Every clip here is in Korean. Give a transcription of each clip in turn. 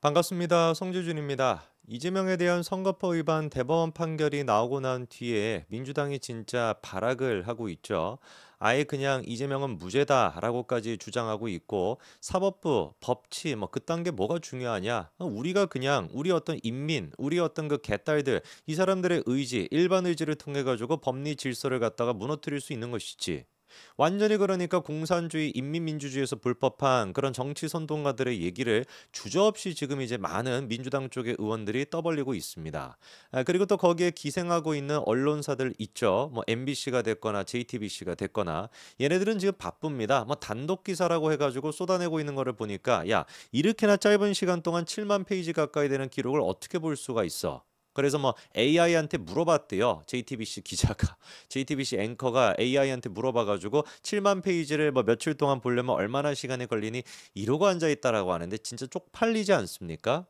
반갑습니다. 성주준입니다. 이재명에 대한 선거법 위반 대법원 판결이 나오고 난 뒤에 민주당이 진짜 발악을 하고 있죠. 아예 그냥 이재명은 무죄다라고까지 주장하고 있고 사법부, 법치 뭐 그딴 게 뭐가 중요하냐? 우리가 그냥 우리 어떤 인민, 우리 어떤 그 개딸들 이 사람들의 의지, 일반 의지를 통해 가지고 법리 질서를 갖다가 무너뜨릴 수 있는 것이지. 완전히 그러니까 공산주의, 인민민주주의에서 불법한 그런 정치 선동가들의 얘기를 주저없이 지금 이제 많은 민주당 쪽의 의원들이 떠벌리고 있습니다. 그리고 또 거기에 기생하고 있는 언론사들 있죠. 뭐 MBC가 됐거나 JTBC가 됐거나 얘네들은 지금 바쁩니다. 뭐 단독 기사라고 해가지고 쏟아내고 있는 거를 보니까 야 이렇게나 짧은 시간 동안 7만 페이지 가까이 되는 기록을 어떻게 볼 수가 있어? 그래서 뭐 AI한테 물어봤대요. JTBC 기자가. JTBC 앵커가 AI한테 물어봐 가지고 7만 페이지를 뭐 며칠 동안 보려면 얼마나 시간이 걸리니 이러고 앉아 있다라고 하는데 진짜 쪽팔리지 않습니까?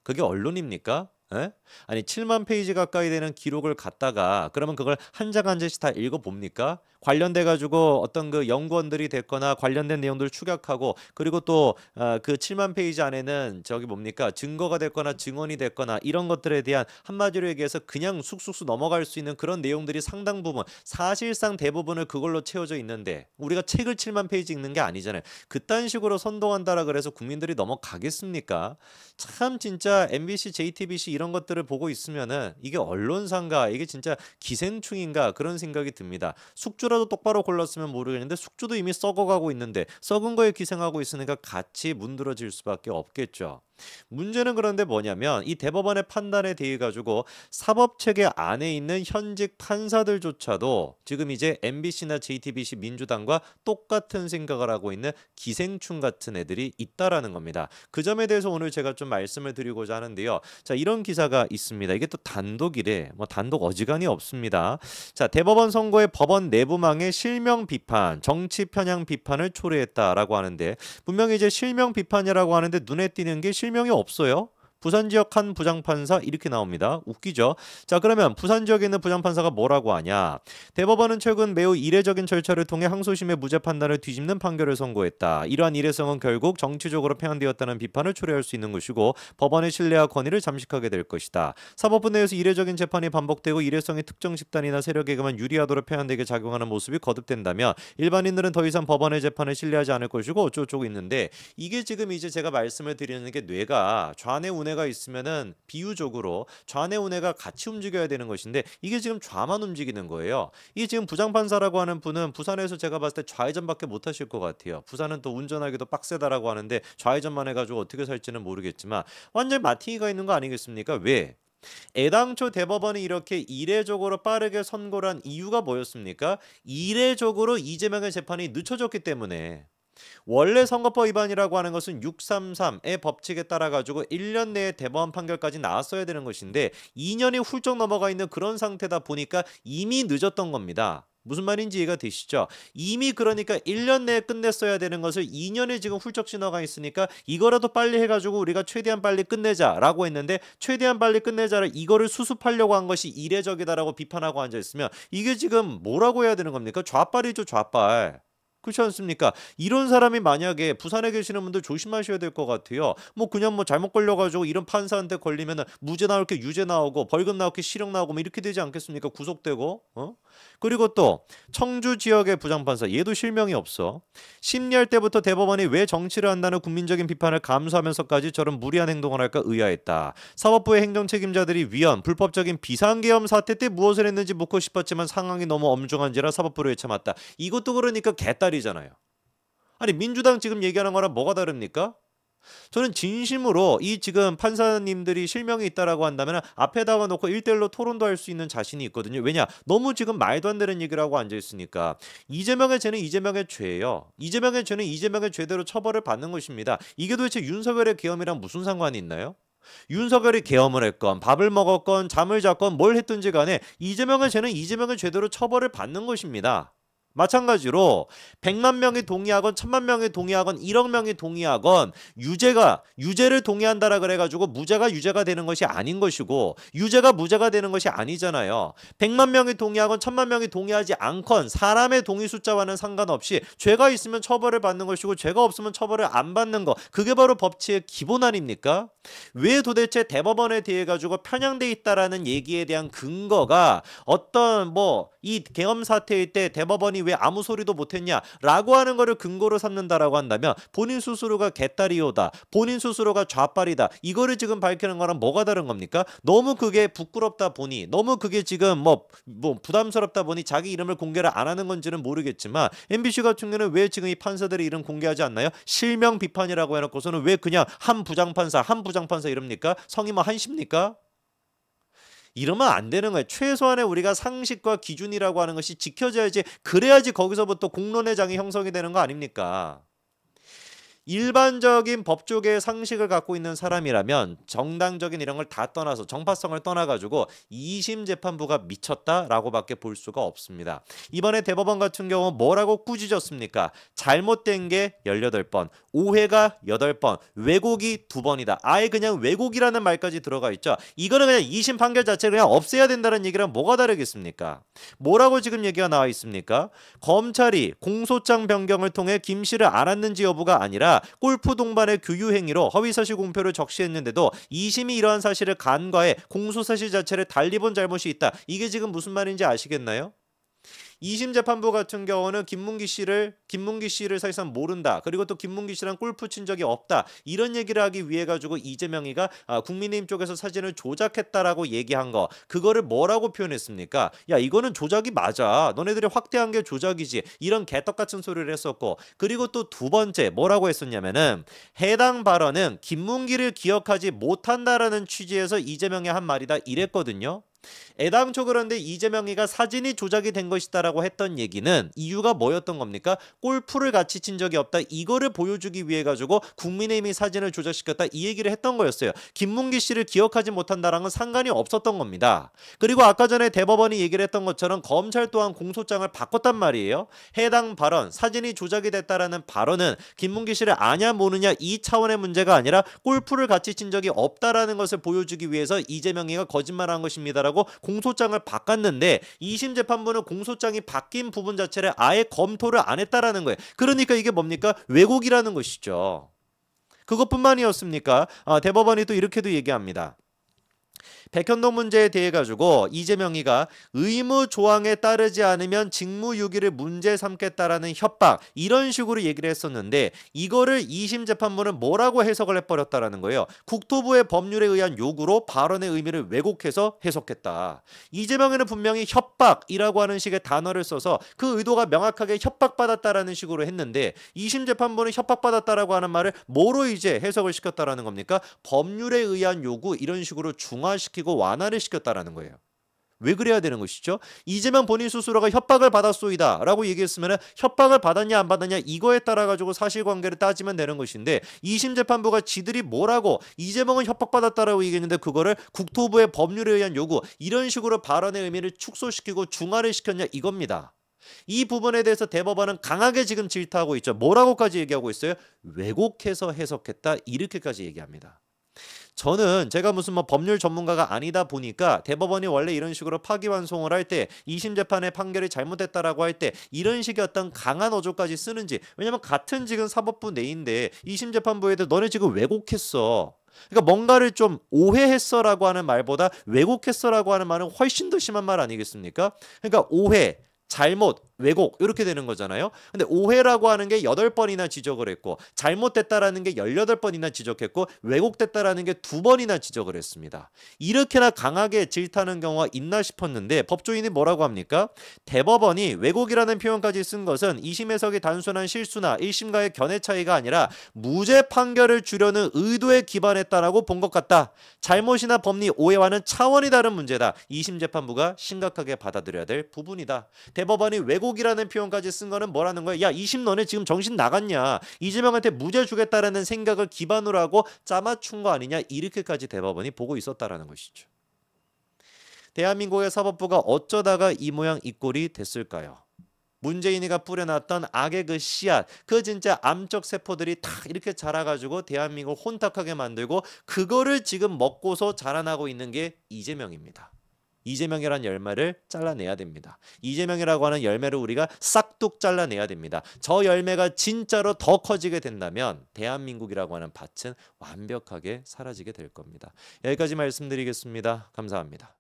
그게 언론입니까? 예? 아니 7만 페이지 가까이 되는 기록을 갖다가 그러면 그걸 한 장 한 장씩 다 읽어 봅니까? 관련돼 가지고 어떤 그 연구원들이 됐거나 관련된 내용들을 축약하고 그리고 또 그 7만 페이지 안에는 저기 뭡니까? 증거가 됐거나 증언이 됐거나 이런 것들에 대한 한마디로 얘기해서 그냥 쑥쑥쑥 넘어갈 수 있는 그런 내용들이 상당 부분 사실상 대부분을 그걸로 채워져 있는데 우리가 책을 7만 페이지 읽는 게 아니잖아요. 그딴 식으로 선동한다라 그래서 국민들이 넘어가겠습니까? 참 진짜 MBC, JTBC 이런 것들을 보고 있으면은 이게 언론사인가 이게 진짜 기생충인가 그런 생각이 듭니다. 숙주라도 똑바로 골랐으면 모르겠는데 숙주도 이미 썩어가고 있는데 썩은 거에 기생하고 있으니까 같이 문드러질 수밖에 없겠죠. 문제는 그런데 뭐냐면 이 대법원의 판단에 대해 가지고 사법 체계 안에 있는 현직 판사들조차도 지금 이제 MBC나 JTBC 민주당과 똑같은 생각을 하고 있는 기생충 같은 애들이 있다라는 겁니다. 그 점에 대해서 오늘 제가 좀 말씀을 드리고자 하는데요. 자, 이런 기사가 있습니다. 이게 또 단독이래. 뭐 단독 어지간히 없습니다. 자, 대법원 선고의 법원 내부망의 실명 비판, 정치 편향 비판을 초래했다라고 하는데 분명히 이제 실명 비판이라고 하는데 눈에 띄는 게 실명이 없어요. 부산 지역 한 부장판사 이렇게 나옵니다. 웃기죠? 자, 그러면 부산 지역에 있는 부장판사가 뭐라고 하냐? 대법원은 최근 매우 이례적인 절차를 통해 항소심의 무죄 판단을 뒤집는 판결을 선고했다. 이러한 이례성은 결국 정치적으로 편향되었다는 비판을 초래할 수 있는 것이고 법원의 신뢰와 권위를 잠식하게 될 것이다. 사법부 내에서 이례적인 재판이 반복되고 이례성이 특정 집단이나 세력에게만 유리하도록 편향되게 작용하는 모습이 거듭된다면 일반인들은 더 이상 법원의 재판을 신뢰하지 않을 것이고 어쩌고저쩌고 있는데 이게 지금 이제 제가 말씀을 드리는 게 뇌가 좌뇌 우뇌가 있으면은 비유적으로 좌뇌 우뇌가 같이 움직여야 되는 것인데 이게 지금 좌만 움직이는 거예요. 이게 지금 부장판사라고 하는 분은 부산에서 제가 봤을 때 좌회전밖에 못 하실 것 같아요. 부산은 또 운전하기도 빡세다라고 하는데 좌회전만 해가지고 어떻게 살지는 모르겠지만 완전 마팅이가 있는 거 아니겠습니까? 왜? 애당초 대법원이 이렇게 이례적으로 빠르게 선고를 한 이유가 뭐였습니까? 이례적으로 이재명의 재판이 늦춰졌기 때문에. 원래 선거법 위반이라고 하는 것은 633의 법칙에 따라 가지고 1년 내에 대법원 판결까지 나왔어야 되는 것인데 2년이 훌쩍 넘어가 있는 그런 상태다 보니까 이미 늦었던 겁니다. 무슨 말인지 이해가 되시죠? 이미 그러니까 1년 내에 끝냈어야 되는 것을 2년이 지금 훌쩍 지나가 있으니까 이거라도 빨리 해가지고 우리가 최대한 빨리 끝내자라고 했는데 최대한 빨리 끝내자를 이거를 수습하려고 한 것이 이례적이다라고 비판하고 앉아있으면 이게 지금 뭐라고 해야 되는 겁니까? 좌빨이죠, 좌빨. 그렇지 않습니까? 이런 사람이 만약에 부산에 계시는 분들 조심하셔야 될 것 같아요. 뭐 그냥 뭐 잘못 걸려가지고 이런 판사한테 걸리면은 무죄 나올 게 유죄 나오고 벌금 나올 게 실형 나오고 뭐 이렇게 되지 않겠습니까? 구속되고 그리고 또 청주 지역의 부장판사 얘도 실명이 없어. 심리할 때부터 대법원이 왜 정치를 한다는 국민적인 비판을 감수하면서까지 저런 무리한 행동을 할까 의아했다. 사법부의 행정 책임자들이 위헌, 불법적인 비상계엄 사태 때 무엇을 했는지 묻고 싶었지만 상황이 너무 엄중한지라 사법부로 외쳐맞다. 이것도 그러니까 개딸이잖아요. 아니 민주당 지금 얘기하는 거랑 뭐가 다릅니까? 저는 진심으로 이 지금 판사님들이 실명이 있다라고 한다면 앞에다가 놓고 1대1로 토론도 할 수 있는 자신이 있거든요. 왜냐? 너무 지금 말도 안 되는 얘기를 하고 앉아 있으니까. 이재명의 죄는 이재명의 죄예요. 이재명의 죄는 이재명의 죄대로 처벌을 받는 것입니다. 이게 도대체 윤석열의 계엄이랑 무슨 상관이 있나요? 윤석열이 계엄을 했건 밥을 먹었건 잠을 잤건 뭘 했든지 간에 이재명의 죄는 이재명의 죄대로 처벌을 받는 것입니다. 마찬가지로 100만 명이 동의하건 1000만 명이 동의하건 1억 명이 동의하건 유죄를 동의한다라 그래가지고 무죄가 유죄가 되는 것이 아닌 것이고 유죄가 무죄가 되는 것이 아니잖아요. 100만 명이 동의하건 1000만 명이 동의하지 않건 사람의 동의 숫자와는 상관없이 죄가 있으면 처벌을 받는 것이고 죄가 없으면 처벌을 안 받는 거, 그게 바로 법치의 기본 아닙니까? 왜 도대체 대법원에 대해 가지고 편향돼 있다라는 얘기에 대한 근거가 어떤 이 계엄 사태일 때 대법원이 왜 아무 소리도 못했냐라고 하는 거를 근거로 삼는다라고 한다면 본인 스스로가 개딸이오다, 본인 스스로가 좌빨이다, 이거를 지금 밝히는 거랑 뭐가 다른 겁니까? 너무 그게 부끄럽다 보니, 너무 그게 지금 부담스럽다 보니 자기 이름을 공개를 안 하는 건지는 모르겠지만 MBC 같은 경우는 왜 지금 이 판사들의 이름 공개하지 않나요? 실명 비판이라고 해놓고서는 왜 그냥 한 부장판사 이럽니까? 성이 한십니까? 이러면 안 되는 거예요. 최소한의 우리가 상식과 기준이라고 하는 것이 지켜져야지, 그래야지 거기서부터 공론의 장이 형성이 되는 거 아닙니까? 일반적인 법조계의 상식을 갖고 있는 사람이라면 정당적인 이런 걸 다 떠나서 정파성을 떠나가지고 2심 재판부가 미쳤다라고 밖에 볼 수가 없습니다. 이번에 대법원 같은 경우 뭐라고 꾸짖었습니까? 잘못된 게 18번, 오해가 8번, 왜곡이 2번이다. 아예 그냥 왜곡이라는 말까지 들어가 있죠. 이거는 그냥 2심 판결 자체를 그냥 없애야 된다는 얘기랑 뭐가 다르겠습니까? 뭐라고 지금 얘기가 나와 있습니까? 검찰이 공소장 변경을 통해 김 씨를 알았는지 여부가 아니라 골프 동반의 규유 행위로 허위사실 공표를 적시했는데도 2심이 이러한 사실을 간과해 공소사실 자체를 달리 본 잘못이 있다. 이게 지금 무슨 말인지 아시겠나요? 2심 재판부 같은 경우는 김문기 씨를 사실상 모른다. 그리고 또 김문기 씨랑 골프 친 적이 없다. 이런 얘기를 하기 위해 가지고 이재명이가 국민의힘 쪽에서 사진을 조작했다라고 얘기한 거. 그거를 뭐라고 표현했습니까? 야, 이거는 조작이 맞아. 너네들이 확대한 게 조작이지. 이런 개떡 같은 소리를 했었고. 그리고 또 두 번째 뭐라고 했었냐면은 해당 발언은 김문기를 기억하지 못한다라는 취지에서 이재명이 한 말이다. 이랬거든요. 애당초 그런데 이재명이가 사진이 조작이 된 것이다라고 했던 얘기는 이유가 뭐였던 겁니까? 골프를 같이 친 적이 없다. 이거를 보여주기 위해 가지고 국민의힘이 사진을 조작시켰다. 이 얘기를 했던 거였어요. 김문기 씨를 기억하지 못한다라는 건 상관이 없었던 겁니다. 그리고 아까 전에 대법원이 얘기를 했던 것처럼 검찰 또한 공소장을 바꿨단 말이에요. 해당 발언, 사진이 조작이 됐다라는 발언은 김문기 씨를 아냐 모르냐 이 차원의 문제가 아니라 골프를 같이 친 적이 없다라는 것을 보여주기 위해서 이재명이가 거짓말한 것입니다라고 공소장을 바꿨는데 2심 재판부는 공소장이 바뀐 부분 자체를 아예 검토를 안 했다라는 거예요. 그러니까 이게 뭡니까? 왜곡이라는 것이죠. 그것뿐만이었습니까? 대법원이 또 이렇게도 얘기합니다. 백현동 문제에 대해 가지고 이재명이가 의무 조항에 따르지 않으면 직무유기를 문제 삼겠다라는 협박, 이런 식으로 얘기를 했었는데 이거를 2심 재판부는 뭐라고 해석을 해버렸다라는 거예요. 국토부의 법률에 의한 요구로 발언의 의미를 왜곡해서 해석했다. 이재명이는 분명히 협박이라고 하는 식의 단어를 써서 그 의도가 명확하게 협박받았다라는 식으로 했는데 2심 재판부는 협박받았다라고 하는 말을 뭐로 이제 해석을 시켰다라는 겁니까? 법률에 의한 요구, 이런 식으로 중화시키고 완화를 시켰다라는 거예요. 왜 그래야 되는 것이죠? 이재명 본인 스스로가 협박을 받았소이다 라고 얘기했으면 협박을 받았냐 안 받았냐 이거에 따라 가지고 사실관계를 따지면 되는 것인데 2심 재판부가 지들이 뭐라고 이재명은 협박받았다라고 얘기했는데 그거를 국토부의 법률에 의한 요구, 이런 식으로 발언의 의미를 축소시키고 중화를 시켰냐 이겁니다. 이 부분에 대해서 대법원은 강하게 지금 질타하고 있죠. 뭐라고까지 얘기하고 있어요? 왜곡해서 해석했다, 이렇게까지 얘기합니다. 저는 제가 무슨 법률 전문가가 아니다 보니까 대법원이 원래 이런 식으로 파기환송을 할 때 2심 재판의 판결이 잘못됐다라고 할 때 이런 식의 어떤 강한 어조까지 쓰는지, 왜냐면 같은 지금 사법부 내인데 2심 재판부에도 너네 지금 왜곡했어, 그러니까 뭔가를 좀 오해했어라고 하는 말보다 왜곡했어라고 하는 말은 훨씬 더 심한 말 아니겠습니까? 그러니까 오해, 잘못, 왜곡 이렇게 되는 거잖아요. 근데 오해라고 하는 게 8번이나 지적을 했고 잘못됐다라는 게 18번이나 지적했고 왜곡됐다라는 게 2번이나 지적을 했습니다. 이렇게나 강하게 질타하는 경우가 있나 싶었는데 법조인이 뭐라고 합니까? 대법원이 왜곡이라는 표현까지 쓴 것은 2심 해석이 단순한 실수나 1심과의 견해 차이가 아니라 무죄 판결을 주려는 의도에 기반했다라고 본 것 같다. 잘못이나 법리 오해와는 차원이 다른 문제다. 2심 재판부가 심각하게 받아들여야 될 부분이다. 대법원이 왜곡이라는 표현까지 쓴 거는 뭐라는 거야? 야, 2심 너네 지금 정신 나갔냐? 이재명한테 무죄 주겠다라는 생각을 기반으로 하고 짜맞춘 거 아니냐? 이렇게까지 대법원이 보고 있었다라는 것이죠. 대한민국의 사법부가 어쩌다가 이 모양 이 꼴이 됐을까요? 문재인이가 뿌려놨던 악의 그 씨앗, 그 진짜 암적 세포들이 다 이렇게 자라가지고 대한민국을 혼탁하게 만들고 그거를 지금 먹고서 자라나고 있는 게 이재명입니다. 이재명이란 열매를 잘라내야 됩니다. 이재명이라고 하는 열매를 우리가 싹둑 잘라내야 됩니다. 저 열매가 진짜로 더 커지게 된다면 대한민국이라고 하는 밭은 완벽하게 사라지게 될 겁니다. 여기까지 말씀드리겠습니다. 감사합니다.